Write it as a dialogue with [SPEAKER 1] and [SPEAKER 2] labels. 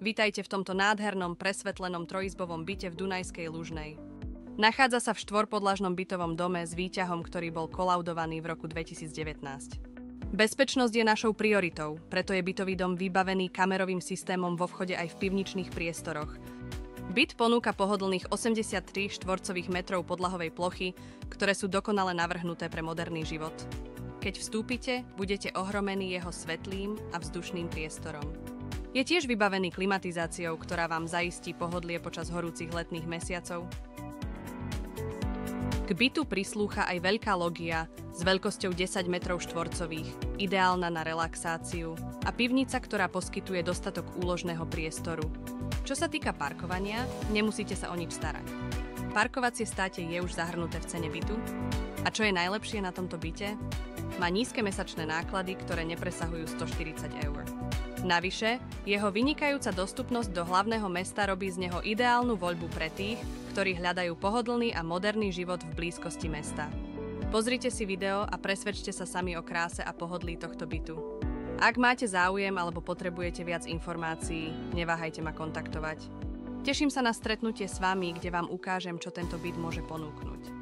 [SPEAKER 1] Vítajte v tomto nádhernom, presvetlenom trojizbovom byte v Dunajskej Lužnej. Nachádza sa v štvorpodlažnom bytovom dome s výťahom, ktorý bol kolaudovaný v roku 2019. Bezpečnosť je našou prioritou, preto je bytový dom vybavený kamerovým systémom vo vchode aj v pivničných priestoroch. Byt ponúka pohodlných 83 štvorcových metrov podlahovej plochy, ktoré sú dokonale navrhnuté pre moderný život. Keď vstúpite, budete ohromení jeho svetlým a vzdušným priestorom. Je tiež vybavený klimatizáciou, ktorá vám zaistí pohodlie počas horúcich letných mesiacov. K bytu prislúcha aj veľká lógia s veľkosťou 10 metrov štvorcových, ideálna na relaxáciu, a pivnica, ktorá poskytuje dostatok úložného priestoru. Čo sa týka parkovania, nemusíte sa o nič starať. Parkovacie státe je už zahrnuté v cene bytu. A čo je najlepšie na tomto byte? Má nízke mesačné náklady, ktoré nepresahujú 140 eur. Navyše, jeho vynikajúca dostupnosť do hlavného mesta robí z neho ideálnu voľbu pre tých, ktorí hľadajú pohodlný a moderný život v blízkosti mesta. Pozrite si video a presvedčte sa sami o kráse a pohodlí tohto bytu. Ak máte záujem alebo potrebujete viac informácií, neváhajte ma kontaktovať. Teším sa na stretnutie s vami, kde vám ukážem, čo tento byt môže ponúknuť.